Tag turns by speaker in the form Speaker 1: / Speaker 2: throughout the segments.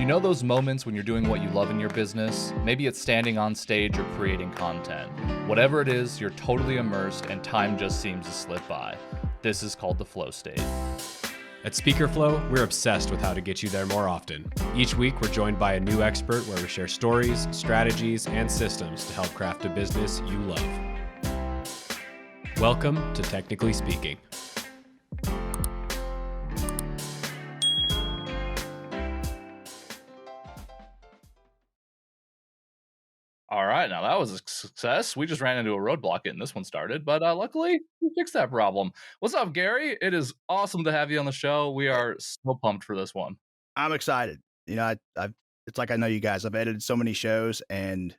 Speaker 1: You know those moments when you're doing what you love in your business? Maybe it's standing on stage or creating content. Whatever it is, you're totally immersed and time just seems to slip by. This is called the flow state.
Speaker 2: At SpeakerFlow, we're obsessed with how to get you there more often. Each week, we're joined by a new expert where we share stories, strategies, and systems to help craft a business you love. Welcome to Technically Speaking.
Speaker 1: All right, now that was a success. We just ran into a roadblock getting this one started, but luckily we fixed that problem. What's up, Gary? It is awesome to have you on the show. We are so pumped for this one.
Speaker 3: I'm excited. You know, I've it's like I know you guys. I've edited so many shows and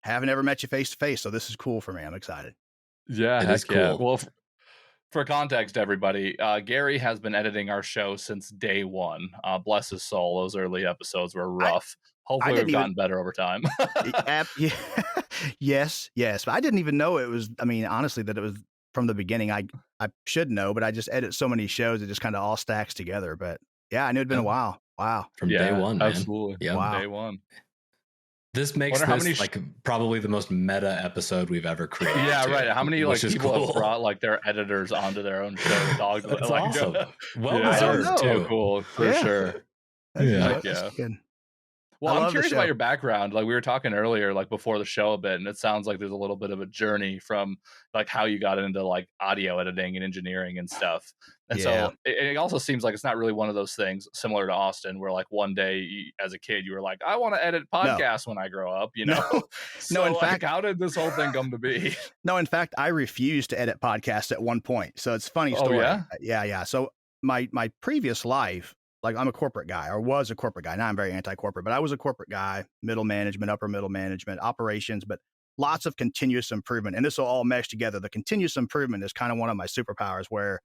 Speaker 3: haven't ever met you face to face, so this is cool for me. I'm excited.
Speaker 1: Yeah,
Speaker 2: It is
Speaker 1: heck yeah.
Speaker 2: cool.
Speaker 1: Well, for context, everybody, Gary has been editing our show since day one. Bless his soul. Those early episodes were rough. Hopefully, we've gotten better over time.
Speaker 3: Yeah. Yes. But I didn't even know it was. I mean, honestly, that it was from the beginning. I should know, but I just edit so many shows. It just kind of all stacks together. But yeah, I knew it'd been a while. Wow.
Speaker 2: From day one, man.
Speaker 1: Absolutely.
Speaker 2: Yeah.
Speaker 3: Wow.
Speaker 1: Day one.
Speaker 2: This makes this probably the most meta episode we've ever created.
Speaker 1: Yeah,
Speaker 2: too,
Speaker 1: right. How many people
Speaker 2: cool.
Speaker 1: have brought their editors onto their own show? Dog,
Speaker 2: That's awesome.
Speaker 3: I
Speaker 2: Deserved
Speaker 3: don't
Speaker 2: too.
Speaker 3: know.
Speaker 1: So cool for sure.
Speaker 3: That's good.
Speaker 1: Well,
Speaker 3: I
Speaker 1: I'm
Speaker 3: love the
Speaker 1: curious
Speaker 3: show.
Speaker 1: about your background. Like we were talking earlier, like before the show a bit, and it sounds like there's a little bit of a journey from like how you got into like audio editing and engineering and stuff. And so it also seems like it's not really one of those things similar to Austin, where like one day as a kid you were like, I want to edit podcasts when I grow up. You know?
Speaker 3: No, in
Speaker 1: like,
Speaker 3: fact,
Speaker 1: how did this whole thing come to be?
Speaker 3: No, in fact, I refused to edit podcasts at one point. So it's a funny story.
Speaker 1: Oh, yeah?
Speaker 3: Yeah. So my previous life, like I'm a corporate guy or was a corporate guy. Now I'm very anti-corporate, but I was a corporate guy, middle management, upper middle management, operations, but lots of continuous improvement. And this will all mesh together. The continuous improvement is kind of one of my superpowers where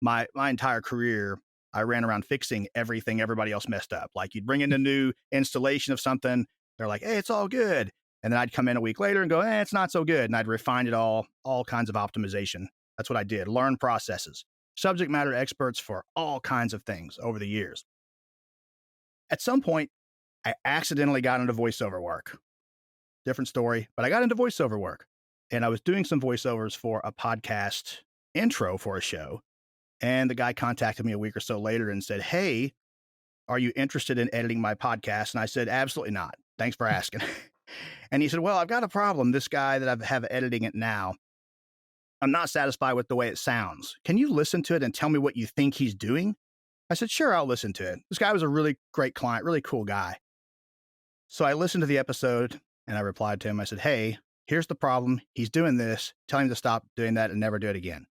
Speaker 3: my entire career, I ran around fixing everything everybody else messed up. Like you'd bring in a new installation of something. They're like, hey, it's all good. And then I'd come in a week later and go, it's not so good. And I'd refine it all kinds of optimization. That's what I did. Learn processes. Subject matter experts for all kinds of things over the years. At some point, I accidentally got into voiceover work. Different story, but I got into voiceover work. And I was doing some voiceovers for a podcast intro for a show. And the guy contacted me a week or so later and said, hey, are you interested in editing my podcast? And I said, absolutely not. Thanks for asking. And he said, well, I've got a problem. This guy that I have editing it now, I'm not satisfied with the way it sounds. Can you listen to it and tell me what you think he's doing? I said, sure, I'll listen to it. This guy was a really great client, really cool guy. So I listened to the episode and I replied to him. I said, hey, here's the problem. He's doing this. Tell him to stop doing that and never do it again.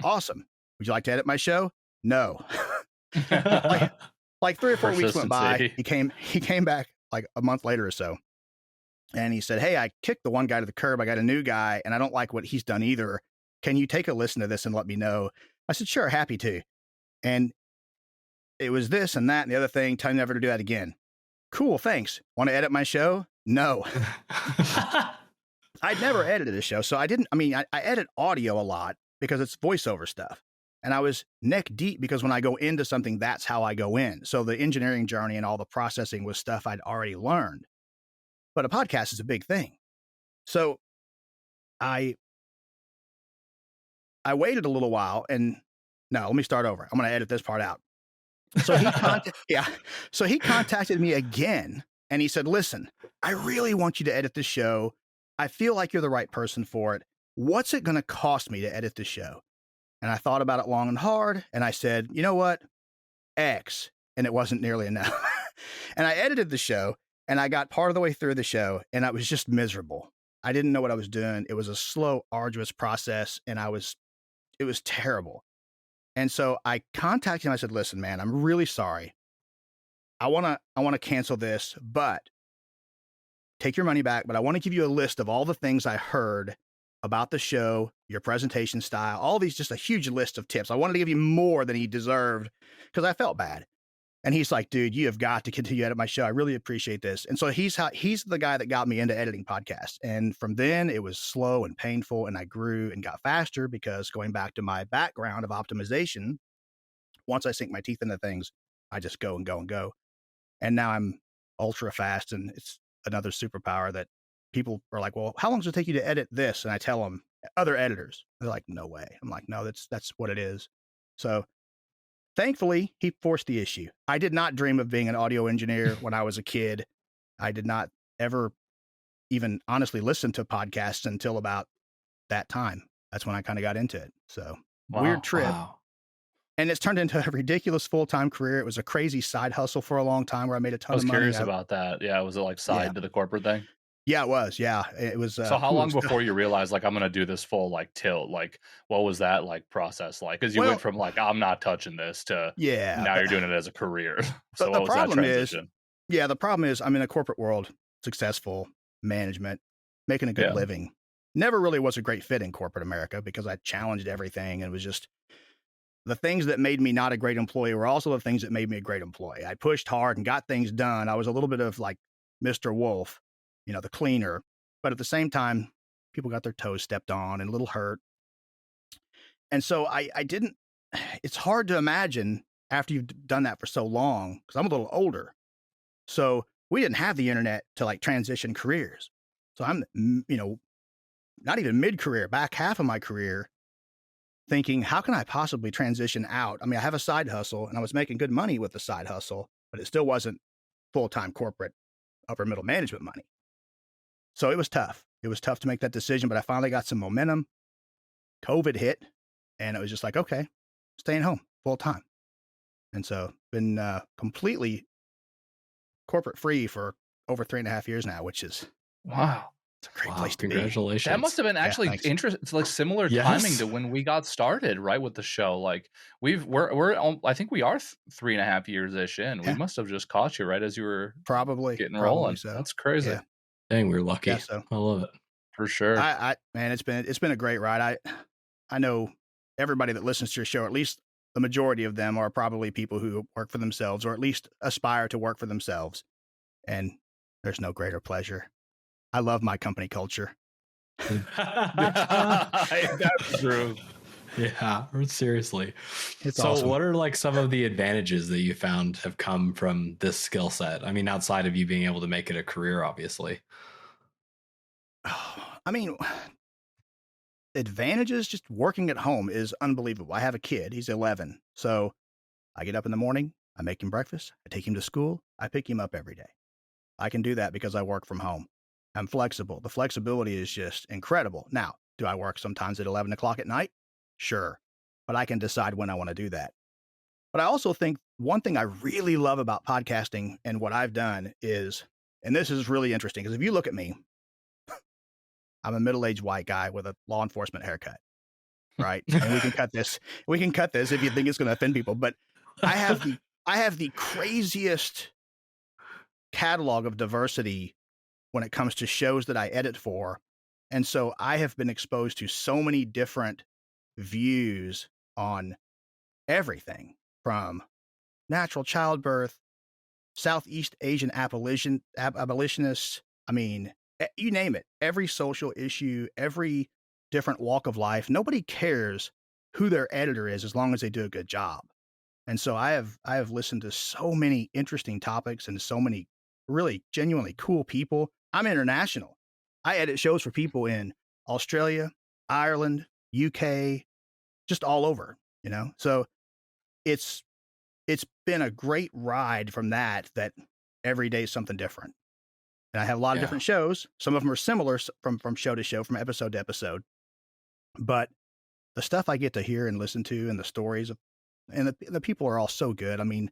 Speaker 3: Awesome. Would you like to edit my show? No. like 3 or 4 weeks went by. He came back like a month later or so. And he said, hey, I kicked the one guy to the curb. I got a new guy and I don't like what he's done either. Can you take a listen to this and let me know? I said, sure, happy to. And it was this and that and the other thing. Tell him never to do that again. Cool, thanks. Want to edit my show? No. I'd never edited a show. So I edit audio a lot because it's voiceover stuff. And I was neck deep because when I go into something, that's how I go in. So the engineering journey and all the processing was stuff I'd already learned. But a podcast is a big thing. So I waited a little while and no, let me start over. I'm going to edit this part out. So he contacted me again and he said, listen, I really want you to edit this show. I feel like you're the right person for it. What's it going to cost me to edit this show? And I thought about it long and hard. And I said, you know what? X. And it wasn't nearly enough. And I edited the show and I got part of the way through the show and I was just miserable. I didn't know what I was doing. It was a slow, arduous process and it was terrible. And so I contacted him. I said, listen, man, I'm really sorry. I want to cancel this, but take your money back. But I want to give you a list of all the things I heard about the show, your presentation style, all these, just a huge list of tips. I wanted to give you more than he deserved because I felt bad. And he's like, dude, you have got to continue to edit my show. I really appreciate this. And so he's the guy that got me into editing podcasts. And from then it was slow and painful and I grew and got faster because going back to my background of optimization, once I sink my teeth into things, I just go and go and go. And now I'm ultra fast, and it's another superpower that people are like, well, how long does it take you to edit this? And I tell them, other editors, they're like, no way. I'm like, no, that's what it is. So thankfully, he forced the issue. I did not dream of being an audio engineer when I was a kid. I did not ever even honestly listen to podcasts until about that time. That's when I kind of got into it. So weird
Speaker 1: Wow.
Speaker 3: trip.
Speaker 2: Wow.
Speaker 3: And it's turned into a ridiculous full-time career. It was a crazy side hustle for a long time where I made a
Speaker 1: I
Speaker 3: ton
Speaker 1: was
Speaker 3: of money.
Speaker 1: curious about that. Yeah, was it like
Speaker 3: Yeah.
Speaker 1: side to the corporate thing?
Speaker 3: Yeah, it was. Yeah, it was.
Speaker 1: So how long before you realized like I'm gonna do this full like tilt? Like what was that like process like? Because you
Speaker 3: Well,
Speaker 1: went from like I'm not touching this to
Speaker 3: yeah.
Speaker 1: now you're doing it as a career. So
Speaker 3: The
Speaker 1: what was that
Speaker 3: problem is,
Speaker 1: transition?
Speaker 3: the problem is I'm in a corporate world, successful management, making a good
Speaker 1: Yeah.
Speaker 3: living. Never really was a great fit in corporate America because I challenged everything, and it was just the things that made me not a great employee were also the things that made me a great employee. I pushed hard and got things done. I was a little bit of like Mr. Wolf, the cleaner, but at the same time, people got their toes stepped on and a little hurt. And so I didn't, it's hard to imagine after you've done that for so long, because I'm a little older. So we didn't have the internet to like transition careers. So I'm, not even mid-career, back half of my career, thinking, how can I possibly transition out? I mean, I have a side hustle and I was making good money with the side hustle, but it still wasn't full-time corporate upper middle management money. So it was tough. It was tough to make that decision, but I finally got some momentum. COVID hit, and it was just like, okay, staying home full time. And so been completely corporate free for over 3.5 years now, which is
Speaker 1: Wow.
Speaker 3: it's a great
Speaker 2: Wow,
Speaker 3: place to be.
Speaker 2: congratulations.
Speaker 1: That must have been actually
Speaker 3: thanks.
Speaker 1: interesting. It's like similar timing to when we got started, right, with the show. Like I think we are 3.5 years ish in. We
Speaker 3: Yeah.
Speaker 1: must have just caught you right as you were
Speaker 3: Probably
Speaker 1: rolling.
Speaker 3: so.
Speaker 1: That's crazy.
Speaker 3: Yeah.
Speaker 2: Dang, we're lucky.
Speaker 3: Yeah, so
Speaker 2: I love it.
Speaker 1: For sure.
Speaker 3: Man, it's been a great ride. I know everybody that listens to your show, at least the majority of them are probably people who work for themselves or at least aspire to work for themselves. And there's no greater pleasure. I love my company culture.
Speaker 1: That's true.
Speaker 2: Yeah, seriously.
Speaker 3: It's
Speaker 2: so
Speaker 3: awesome.
Speaker 2: what are like some of the advantages that you found have come from this skill set? I mean, outside of you being able to make it a career, obviously.
Speaker 3: I mean, advantages just working at home is unbelievable. I have a kid. He's 11. So I get up in the morning, I make him breakfast, I take him to school, I pick him up every day. I can do that because I work from home. I'm flexible. The flexibility is just incredible. Now, do I work sometimes at 11 o'clock at night? Sure. But I can decide when I want to do that. But I also think one thing I really love about podcasting and what I've done is, and this is really interesting, because if you look at me, I'm a middle-aged white guy with a law enforcement haircut, right? And we can cut this. We can cut this if you think it's going to offend people. But I have the craziest catalog of diversity when it comes to shows that I edit for. And so I have been exposed to so many different views on everything from natural childbirth, Southeast Asian abolitionists. I mean, you name it, every social issue, every different walk of life. Nobody cares who their editor is as long as they do a good job. And so I have listened to so many interesting topics and so many really genuinely cool people. I'm international. I edit shows for people in Australia, Ireland, UK, just all over, So it's been a great ride from that every day is something different. And I have a lot of different shows. Some of them are similar from show to show, from episode to episode. But the stuff I get to hear and listen to and the stories and the people are all so good. I mean,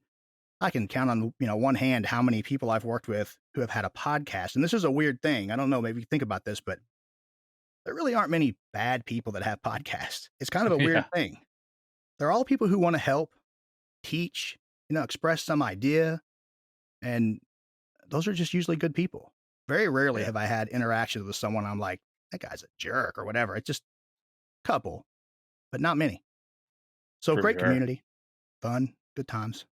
Speaker 3: I can count on, one hand how many people I've worked with who have had a podcast. And this is a weird thing. I don't know, maybe you think about this, but there really aren't many bad people that have podcasts. It's kind of a weird thing. They're all people who want to help, teach, express some idea. And those are just usually good people. Very rarely have I had interactions with someone I'm like, that guy's a jerk or whatever. It's just a couple, but not many. So
Speaker 1: For
Speaker 3: great
Speaker 1: sure.
Speaker 3: community, fun, good times.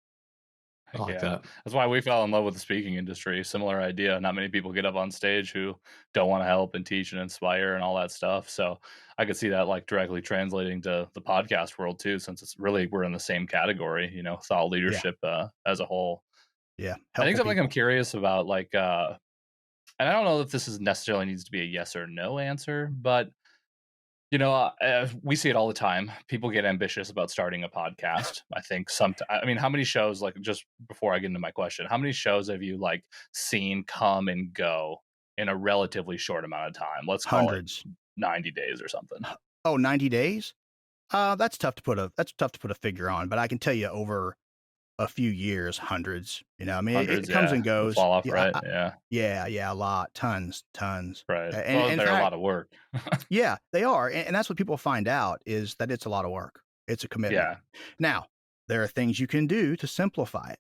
Speaker 2: I like that.
Speaker 1: That's why we fell in love with the speaking industry. Similar idea. Not many people get up on stage who don't want to help and teach and inspire and all that stuff. So I could see that like directly translating to the podcast world too, since it's really, we're in the same category, thought leadership as a whole.
Speaker 3: Yeah.
Speaker 1: I think
Speaker 3: Helpful
Speaker 1: something I'm
Speaker 3: people.
Speaker 1: curious about, like, and I don't know if this is necessarily needs to be a yes or no answer, but we see it all the time. People get ambitious about starting a podcast. I think I mean, how many shows, like, just before I get into my question, how many shows have you like seen come and go in a relatively short amount of time? Let's call it
Speaker 3: Hundreds.
Speaker 1: 90 days or something.
Speaker 3: Oh, 90 days? That's tough to put a figure on, but I can tell you over a few years, hundreds. I mean,
Speaker 1: Hundreds,
Speaker 3: it comes
Speaker 1: yeah.
Speaker 3: and
Speaker 1: The
Speaker 3: goes.
Speaker 1: fall off,
Speaker 3: Yeah,
Speaker 1: right? Yeah,
Speaker 3: yeah, a lot, tons.
Speaker 1: right.
Speaker 3: And
Speaker 1: Well,
Speaker 3: in
Speaker 1: they're a lot
Speaker 3: fact,
Speaker 1: of work.
Speaker 3: yeah, they are, and that's what people find out is that it's a lot of work. It's a commitment.
Speaker 1: Yeah.
Speaker 3: Now, there are things you can do to simplify it.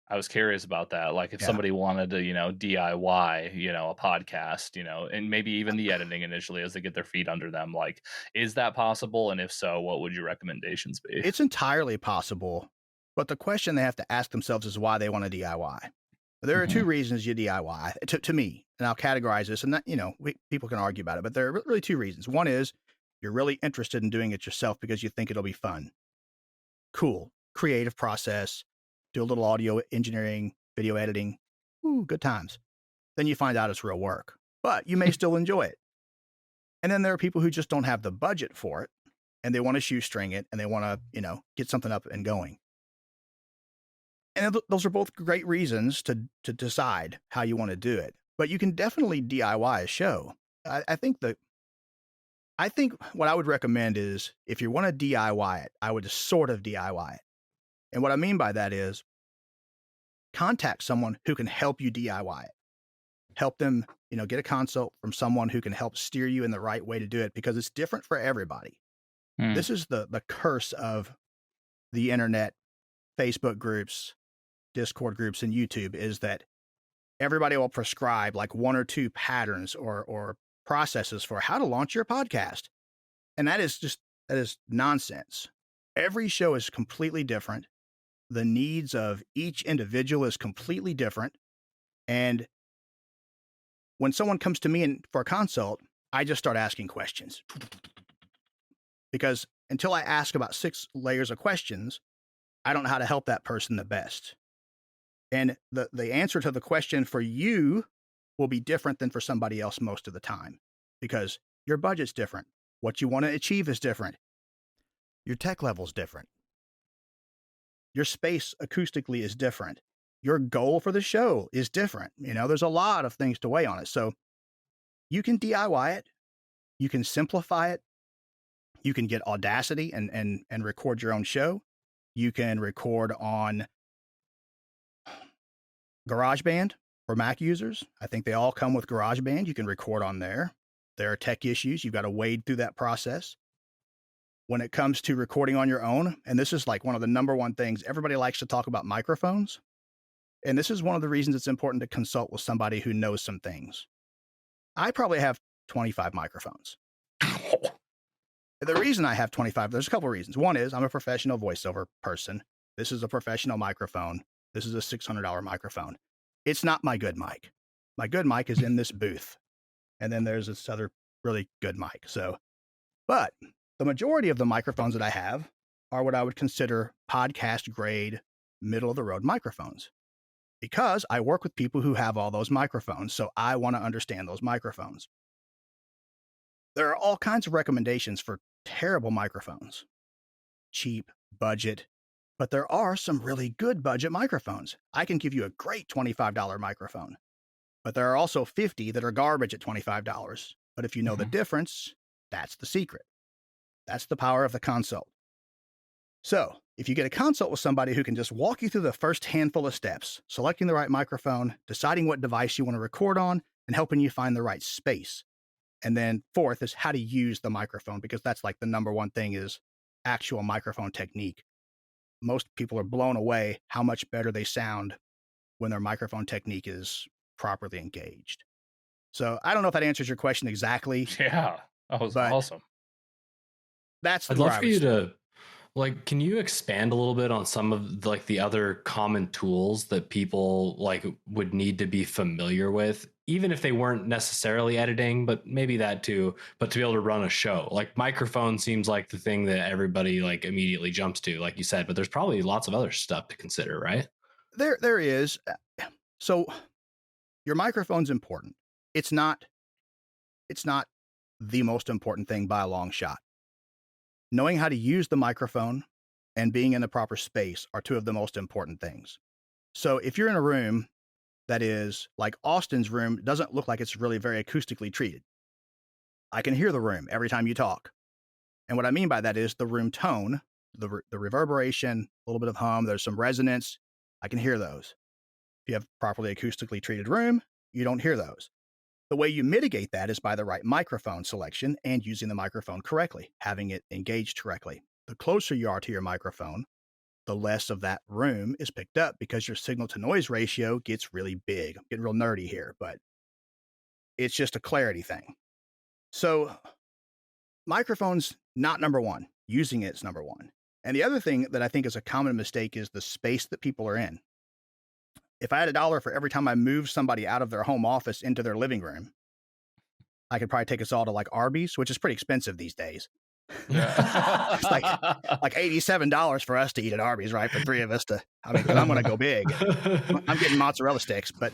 Speaker 1: I was curious about that. Like, if
Speaker 3: Yeah.
Speaker 1: somebody wanted to, DIY, a podcast, and maybe even the editing initially as they get their feet under them, like, is that possible? And if so, what would your recommendations be?
Speaker 3: It's entirely possible, but the question they have to ask themselves is why they want to DIY. There are two reasons you DIY to me, and I'll categorize this, and that, people can argue about it, but there are really two reasons. One is you're really interested in doing it yourself because you think it'll be fun. Cool. Creative process, do a little audio engineering, video editing. Ooh, good times. Then you find out it's real work, but you may still enjoy it. And then there are people who just don't have the budget for it and they want to shoestring it and they want to, get something up and going. And those are both great reasons to decide how you want to do it. But you can definitely DIY a show. I think what I would recommend is if you want to DIY it, I would just sort of DIY it. And what I mean by that is contact someone who can help you DIY it. Help them, get a consult from someone who can help steer you in the right way to do it because it's different for everybody. This is the curse of the internet, Facebook groups, Discord groups, and YouTube is that everybody will prescribe like one or two patterns or processes for how to launch your podcast. And that is nonsense. Every show is completely different. The needs of each individual is completely different. And when someone comes to me for a consult, I just start asking questions. Because until I ask about 6 layers of questions, I don't know how to help that person the best. And the answer to the question for you will be different than for somebody else most of the time because your budget's different. What you want to achieve is different. Your tech level's different. Your space acoustically is different. Your goal for the show is different. There's a lot of things to weigh on it. So you can DIY it. You can simplify it. You can get Audacity and record your own show. You can record on GarageBand for Mac users. I think they all come with GarageBand. You can record on there. There are tech issues. You've got to wade through that process. When it comes to recording on your own, and this is like one of the number one things, everybody likes to talk about microphones. And this is one of the reasons it's important to consult with somebody who knows some things. I probably have 25 microphones. The reason I have 25, there's a couple of reasons. One is I'm a professional voiceover person. This is a professional microphone. This is a $600 microphone. It's not my good mic. My good mic is in this booth. And then there's this other really good mic. But the majority of the microphones that I have are what I would consider podcast grade, middle of the road microphones. Because I work with people who have all those microphones. So I want to understand those microphones. There are all kinds of recommendations for terrible microphones. Cheap, budget. But there are some really good budget microphones. I can give you a great $25 microphone. But there are also 50 that are garbage at $25. But if you know the difference, that's the secret. That's the power of the consult. So if you get a consult with somebody who can just walk you through the first handful of steps, selecting the right microphone, deciding what device you want to record on, and helping you find the right space. And then fourth is how to use the microphone, because that's like the number one thing is actual microphone technique. Most people are blown away how much better they sound when their microphone technique is properly engaged. So I don't know if that answers your question exactly.
Speaker 1: Yeah, that was awesome.
Speaker 3: That's
Speaker 2: I'd love for you to, like, can you expand a little bit on some of like the other common tools that people like would need to be familiar with, even if they weren't necessarily editing, but maybe that too, but to be able to run a show? Like microphone seems like the thing that everybody like immediately jumps to, like you said, but there's probably lots of other stuff to consider, right?
Speaker 3: There is. So your microphone's important. It's not the most important thing by a long shot. Knowing how to use the microphone and being in the proper space are two of the most important things. So if you're in a room that is like Austin's room, doesn't look like it's really very acoustically treated. I can hear the room every time you talk. And what I mean by that is the room tone, the reverberation, a little bit of hum, there's some resonance. I can hear those. If you have properly acoustically treated room, you don't hear those. The way you mitigate that is by the right microphone selection and using the microphone correctly, having it engaged correctly. The closer you are to your microphone, the less of that room is picked up because your signal to noise ratio gets really big. I'm getting real nerdy here, but it's just a clarity thing. So microphone's not number one. Using it's number one. And the other thing that I think is a common mistake is the space that people are in. If I had $1 for every time I moved somebody out of their home office into their living room, I could probably take us all to like Arby's, which is pretty expensive these days.
Speaker 1: Yeah.
Speaker 3: It's like $87 for us to eat at Arby's, right? For three of us to, I mean, because I'm going to go big. I'm getting mozzarella sticks, but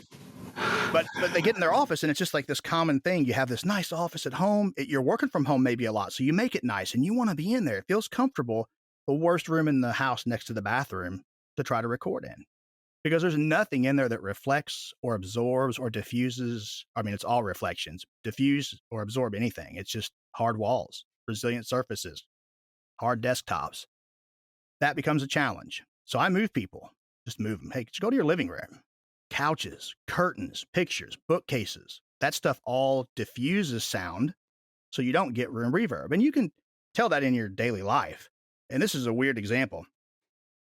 Speaker 3: they get in their office and it's just like this common thing. You have this nice office at home. You're working from home maybe a lot, so you make it nice and you want to be in there. It feels comfortable. The worst room in the house next to the bathroom to try to record in. Because there's nothing in there that reflects or absorbs or diffuses. I mean, it's all reflections. Diffuse or absorb anything. It's just hard walls, resilient surfaces, hard desktops. That becomes a challenge. So I move people. Just move them. Hey, just go to your living room. Couches, curtains, pictures, bookcases. That stuff all diffuses sound so you don't get room reverb. And you can tell that in your daily life. And this is a weird example.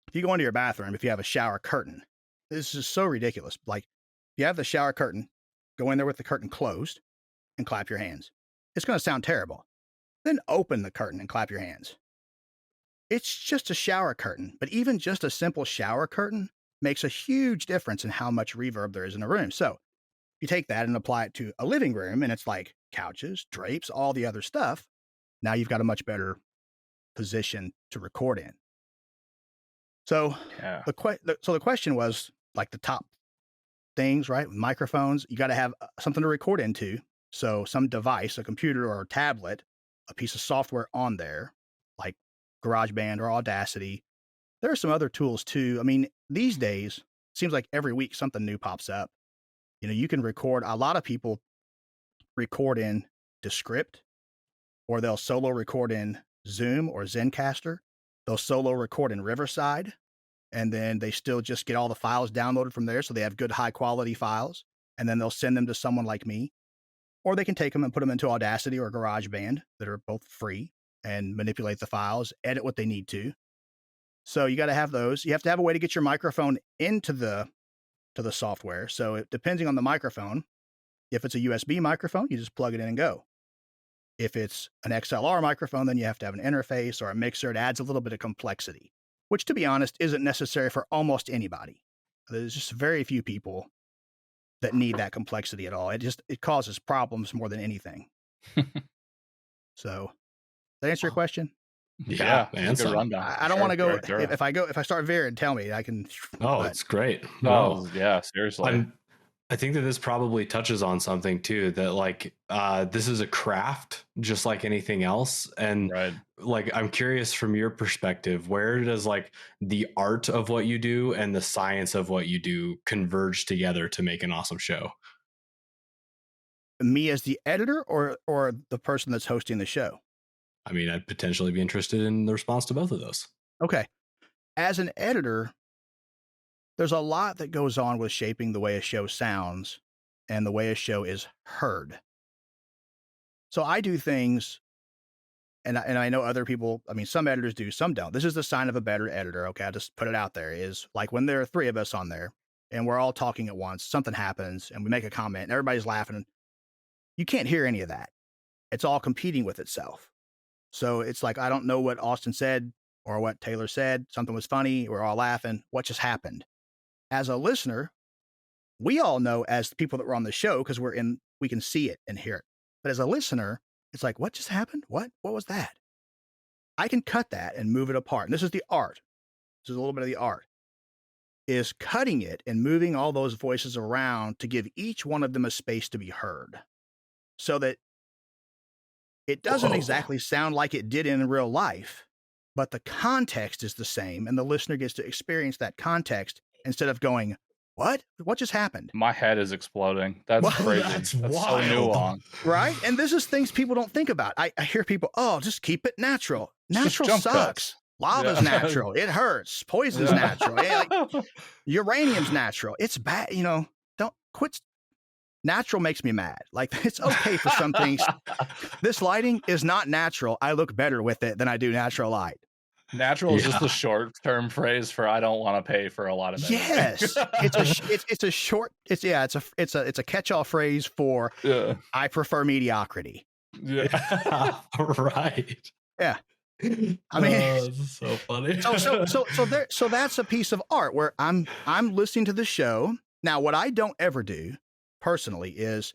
Speaker 3: If you go into your bathroom, if you have a shower curtain, this is so ridiculous. Like, if you have the shower curtain, go in there with the curtain closed and clap your hands. It's going to sound terrible. Then open the curtain and clap your hands. It's just a shower curtain, but even just a simple shower curtain makes a huge difference in how much reverb there is in a room. So you take that and apply it to a living room, and it's like couches, drapes, all the other stuff. Now you've got a much better position to record in. So the question was like the top things, right? With microphones, you got to have something to record into. So some device, a computer or a tablet, a piece of software on there, like GarageBand or Audacity. There are some other tools too. I mean, these days, it seems like every week something new pops up. You know, you can record, a lot of people record in Descript, or they'll solo record in Zoom or Zencaster. They'll solo record in Riverside, and then they still just get all the files downloaded from there. So they have good high quality files, and then they'll send them to someone like me, or they can take them and put them into Audacity or GarageBand that are both free and manipulate the files, edit what they need to. So you got to have those. You have to have a way to get your microphone into the software. So depending on the microphone, if it's a USB microphone, you just plug it in and go. If it's an XLR microphone, then you have to have an interface or a mixer. It adds a little bit of complexity, which, to be honest, isn't necessary for almost anybody. There's just very few people that need that complexity at all. It causes problems more than anything. So, that answer your question?
Speaker 1: Yeah, that's a good rundown.
Speaker 3: I don't want to go. If I start veering, tell me. I can.
Speaker 2: Oh, it's great.
Speaker 1: No, yeah, seriously.
Speaker 2: I think that this probably touches on something too, that like this is a craft just like anything else. And like, I'm curious from your perspective, where does like the art of what you do and the science of what you do converge together to make an awesome show?
Speaker 3: Me as the editor or the person that's hosting the show?
Speaker 2: I mean, I'd potentially be interested in the response to both of those.
Speaker 3: Okay. As an editor, there's a lot that goes on with shaping the way a show sounds and the way a show is heard. So I do things, and I know other people, I mean, some editors do, some don't. This is the sign of a better editor, okay? I'll just put it out there, is like when there are three of us on there and we're all talking at once, something happens and we make a comment and everybody's laughing. You can't hear any of that. It's all competing with itself. So it's like, I don't know what Austin said or what Taylor said. Something was funny. We're all laughing. What just happened? As a listener, we all know as the people that were on the show, because we can see it and hear it. But as a listener, it's like, what just happened? What was that? I can cut that and move it apart. And this is the art. This is a little bit of the art. is cutting it and moving all those voices around to give each one of them a space to be heard, so that it doesn't exactly sound like it did in real life, but the context is the same, and the listener gets to experience that context instead of going, what just happened?
Speaker 1: My head is exploding. That's
Speaker 3: Well,
Speaker 1: crazy.
Speaker 4: that's
Speaker 1: so
Speaker 4: wild.
Speaker 1: nuanced.
Speaker 3: Right? And this is things people don't think about. I hear people, oh, just keep it natural. Natural
Speaker 1: jump
Speaker 3: sucks.
Speaker 1: cuts.
Speaker 3: Lava's
Speaker 1: Yeah.
Speaker 3: natural. It hurts. Poison's natural. Yeah, like, uranium's natural. It's bad. You know, don't quit. Natural makes me mad. Like, it's okay for some things. This lighting is not natural. I look better with it than I do natural light.
Speaker 1: Natural is just the short-term phrase for I don't want to pay for a lot of anything.
Speaker 3: Yes, it's a short. It's a catch-all phrase for I prefer mediocrity.
Speaker 1: Yeah.
Speaker 4: Right.
Speaker 3: Yeah. I mean,
Speaker 4: this is so funny.
Speaker 3: so that's a piece of art where I'm listening to the show. Now, what I don't ever do personally is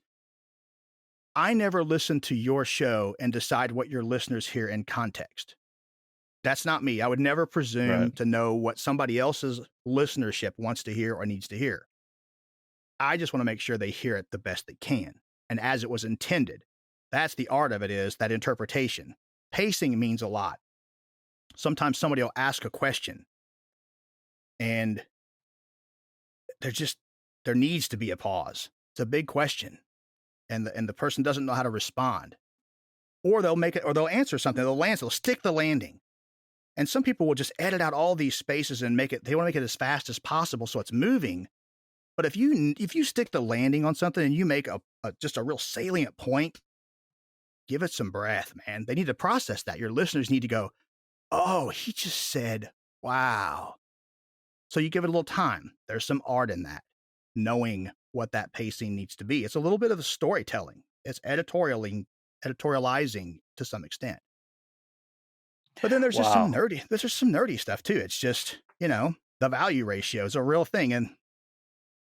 Speaker 3: I never listen to your show and decide what your listeners hear in context. That's not me. I would never presume to know what somebody else's listenership wants to hear or needs to hear. I just want to make sure they hear it the best they can and as it was intended. That's the art of it, is that interpretation. Pacing means a lot. Sometimes somebody will ask a question and there needs to be a pause. It's a big question and the person doesn't know how to respond, or they'll make it, or they'll answer something. They'll stick the landing. And some people will just edit out all these spaces and they want to make it as fast as possible so it's moving. But if you stick the landing on something and you make just a real salient point, give it some breath, man. They need to process that. Your listeners need to go, oh, he just said, wow. So you give it a little time. There's some art in that, knowing what that pacing needs to be. It's a little bit of the storytelling. It's editorializing to some extent. But then there's just some nerdy stuff too. It's just, the value ratio is a real thing. And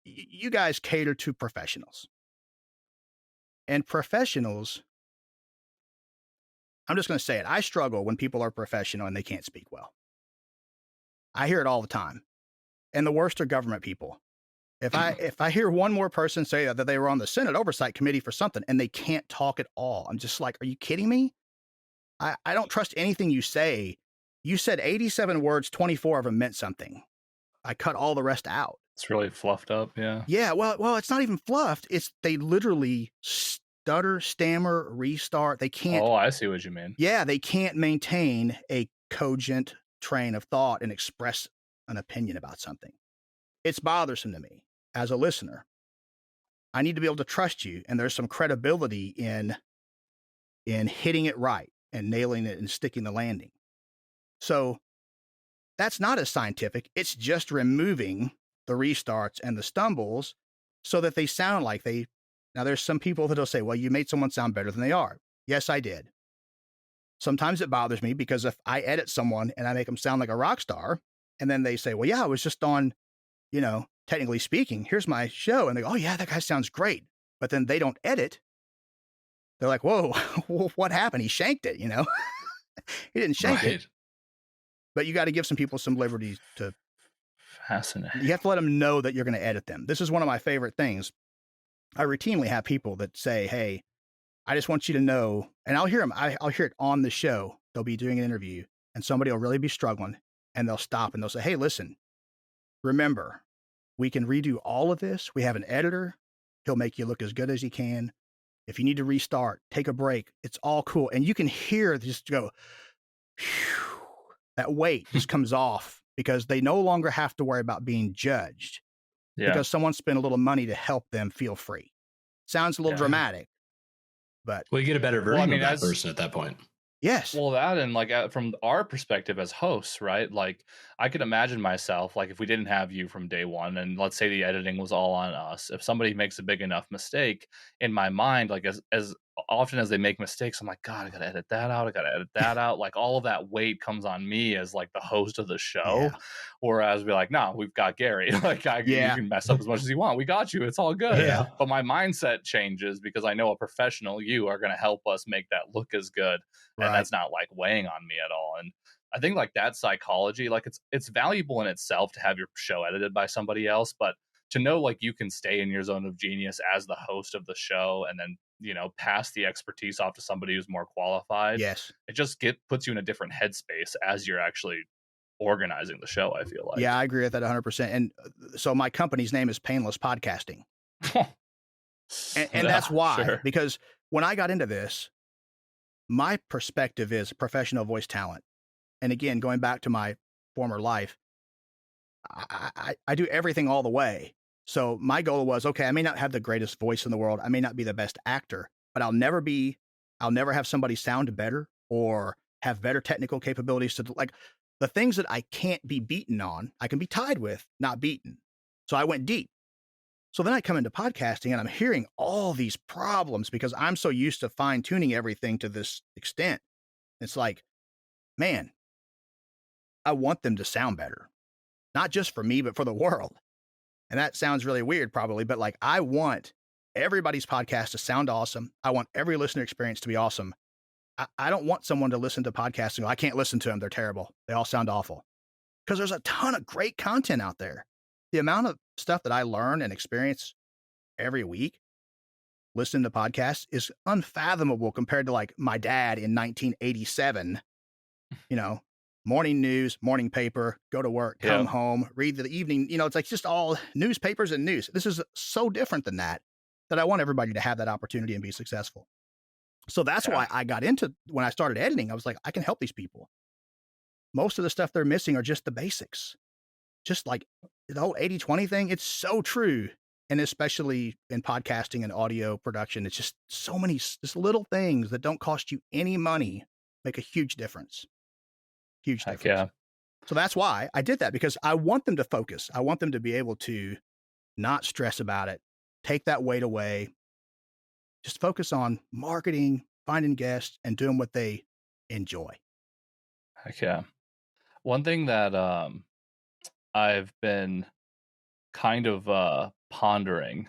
Speaker 3: you guys cater to professionals. And professionals, I'm just going to say it. I struggle when people are professional and they can't speak well. I hear it all the time. And the worst are government people. If I hear one more person say that they were on the Senate Oversight Committee for something and they can't talk at all, I'm just like, are you kidding me? I don't trust anything you say. You said 87 words, 24 of them meant something. I cut all the rest out.
Speaker 1: It's really fluffed up, yeah.
Speaker 3: Yeah, well, it's not even fluffed. They literally stutter, stammer, restart. They can't.
Speaker 1: Oh, I see what you mean.
Speaker 3: Yeah, they can't maintain a cogent train of thought and express an opinion about something. It's bothersome to me as a listener. I need to be able to trust you, and there's some credibility in hitting it right and nailing it and sticking the landing. So that's not as scientific. It's just removing the restarts and the stumbles so that they sound like they. Now, there's some people that'll say, well, you made someone sound better than they are. Yes, I did. Sometimes it bothers me because if I edit someone and I make them sound like a rock star, and then they say, well, yeah, I was just on, technically speaking, here's my show. And they go, oh, yeah, that guy sounds great. But then they don't edit. They're like, whoa, what happened? He shanked it, He didn't shank it. But you got to give some people some liberty to.
Speaker 1: Fascinating.
Speaker 3: You have to let them know that you're going to edit them. This is one of my favorite things. I routinely have people that say, hey, I just want you to know, and I'll hear them. I'll hear it on the show. They'll be doing an interview and somebody will really be struggling and they'll stop and they'll say, hey, listen, remember, we can redo all of this. We have an editor. He'll make you look as good as he can. If you need to restart, take a break. It's all cool. And you can hear just go, whew, that weight just comes off because they no longer have to worry about being judged because someone spent a little money to help them feel free. Sounds a little dramatic, but.
Speaker 4: Well, you get a better version of that person at that point.
Speaker 3: Yes.
Speaker 1: Well, that and from our perspective as hosts, right? Like I could imagine myself, like if we didn't have you from day one and let's say the editing was all on us, if somebody makes a big enough mistake in my mind, like as often as they make mistakes, I'm like, God, I got to edit that out. I got to edit that out. Like all of that weight comes on me as like the host of the show. Yeah. Whereas we're like, no, we've got Gary. Like you can mess up as much as you want. We got you. It's all good.
Speaker 4: Yeah.
Speaker 1: But my mindset changes because I know a professional, you are going to help us make that look as good. And that's not like weighing on me at all. And I think like that psychology, like it's valuable in itself to have your show edited by somebody else, but to know like you can stay in your zone of genius as the host of the show and then, pass the expertise off to somebody who's more qualified.
Speaker 3: Yes.
Speaker 1: It just puts you in a different headspace as you're actually organizing the show, I feel like.
Speaker 3: Yeah, I agree with that 100%. And so my company's name is Painless Podcasting. and that's why,
Speaker 1: sure.
Speaker 3: Because when I got into this, my perspective is professional voice talent. And again, going back to my former life, I do everything all the way. So my goal was, okay, I may not have the greatest voice in the world. I may not be the best actor, but I'll never have somebody sound better or have better technical capabilities to like the things that I can't be beaten on, I can be tied with, not beaten. So I went deep. So then I come into podcasting and I'm hearing all these problems because I'm so used to fine tuning everything to this extent. It's like, man, I want them to sound better, not just for me, but for the world. And that sounds really weird probably, but like I want everybody's podcast to sound awesome. I want every listener experience to be awesome. I don't want someone to listen to podcasts and go, I can't listen to them. They're terrible. They all sound awful. Because there's a ton of great content out there. The amount of stuff that I learn and experience every week listening to podcasts is unfathomable compared to like my dad in 1987, morning news, morning paper, go to work, come home, read the evening, it's like just all newspapers and news. This is so different than that I want everybody to have that opportunity and be successful. So that's why I got into, when I started editing, I was like, I can help these people. Most of the stuff they're missing are just the basics. Just like the whole 80-20 thing, it's so true. And especially in podcasting and audio production, it's just so many just little things that don't cost you any money make a huge difference. Huge difference.
Speaker 1: Yeah.
Speaker 3: So that's why I did that, because I want them to focus. I want them to be able to not stress about it, take that weight away, just focus on marketing, finding guests, and doing what they enjoy.
Speaker 1: Heck yeah. One thing that I've been kind of pondering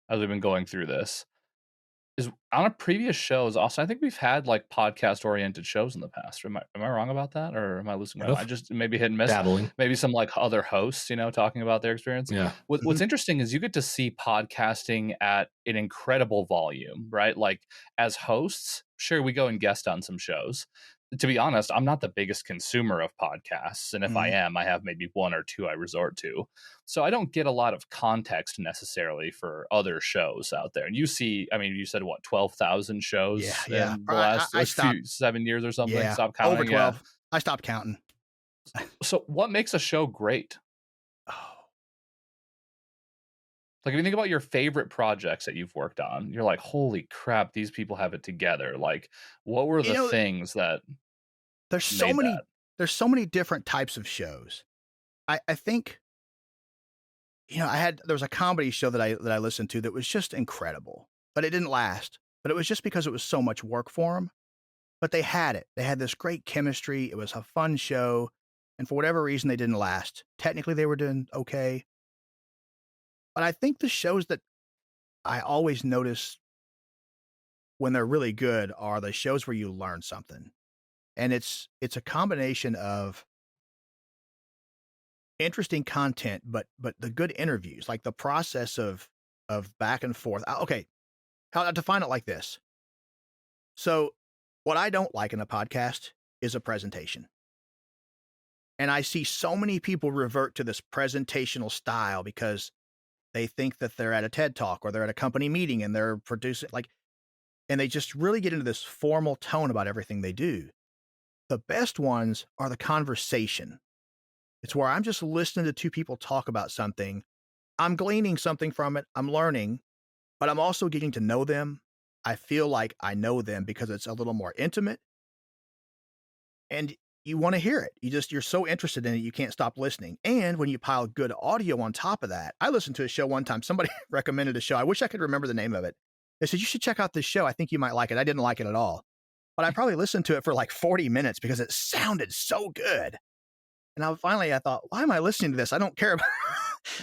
Speaker 1: as we've been going through this is on a previous shows also, I think we've had like podcast oriented shows in the past. Am I wrong about that, or am I losing my mind? I just maybe hit and miss.
Speaker 4: Dabbling.
Speaker 1: Maybe some like other hosts, talking about their experience.
Speaker 4: Yeah.
Speaker 1: What's interesting is you get to see podcasting at an incredible volume, right? Like as hosts, sure, we go and guest on some shows. To be honest, I'm not the biggest consumer of podcasts. And if I am, I have maybe one or two I resort to. So I don't get a lot of context necessarily for other shows out there. And you see, I mean, you said what, 12,000 shows in the last 7 years or something?
Speaker 3: Yeah,
Speaker 1: Stop counting.
Speaker 3: over 12. Yeah. I stopped counting.
Speaker 1: So what makes a show great? Like if you think about your favorite projects that you've worked on, you're like, holy crap, these people have it together. Like what were the things that
Speaker 3: there's so many different types of shows. I think, there was a comedy show that I listened to that was just incredible, but it didn't last. But it was just because it was so much work for them. But they had it. They had this great chemistry. It was a fun show. And for whatever reason, they didn't last. Technically, they were doing okay. But I think the shows that I always notice when they're really good are the shows where you learn something. And it's a combination of interesting content, but the good interviews, like the process of back and forth. Okay, I'll define it like this. So what I don't like in a podcast is a presentation. And I see so many people revert to this presentational style because they think that they're at a TED Talk or they're at a company meeting and they're producing and they just really get into this formal tone about everything they do. The best ones are the conversation. It's where I'm just listening to two people talk about something. I'm gleaning something from it. I'm learning, but I'm also getting to know them. I feel like I know them because it's a little more intimate and you want to hear it. You're so interested in it, you can't stop listening. And when you pile good audio on top of that, I listened to a show one time. Somebody recommended a show. I wish I could remember the name of it. They said, you should check out this show. I think you might like it. I didn't like it at all, but I probably listened to it for like 40 minutes because it sounded so good. And I thought, why am I listening to this? I don't care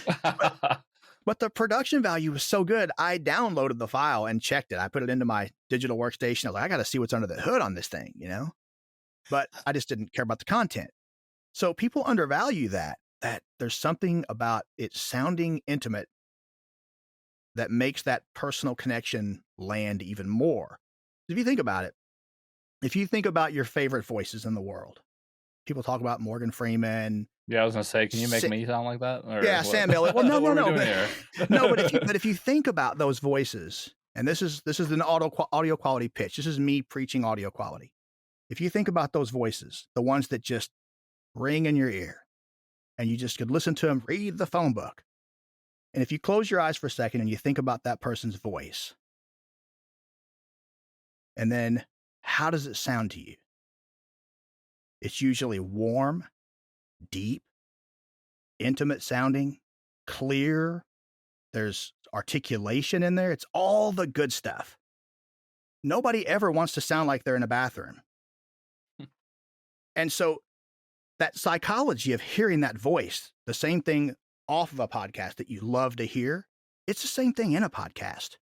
Speaker 3: about but the production value was so good. I downloaded the file and checked it. I put it into my digital workstation. I was like, I got to see what's under the hood on this thing, but I just didn't care about the content. So people undervalue that there's something about it sounding intimate that makes that personal connection land even more. If you think about it, if you think about your favorite voices in the world, people talk about Morgan Freeman.
Speaker 1: Yeah, I was gonna say, can you make me sound like that? Or
Speaker 3: yeah,
Speaker 1: what?
Speaker 3: Sam Elliott. Well, no. No,
Speaker 1: but
Speaker 3: but if you think about those voices, and this is an audio quality pitch. This is me preaching audio quality. If you think about those voices, the ones that just ring in your ear, and you just could listen to them read the phone book, and if you close your eyes for a second and you think about that person's voice, and then how does it sound to you? It's usually warm, deep, intimate sounding, clear. There's articulation in there. It's all the good stuff. Nobody ever wants to sound like they're in a bathroom. And so that psychology of hearing that voice, the same thing off of a podcast that you love to hear, it's the same thing in a podcast.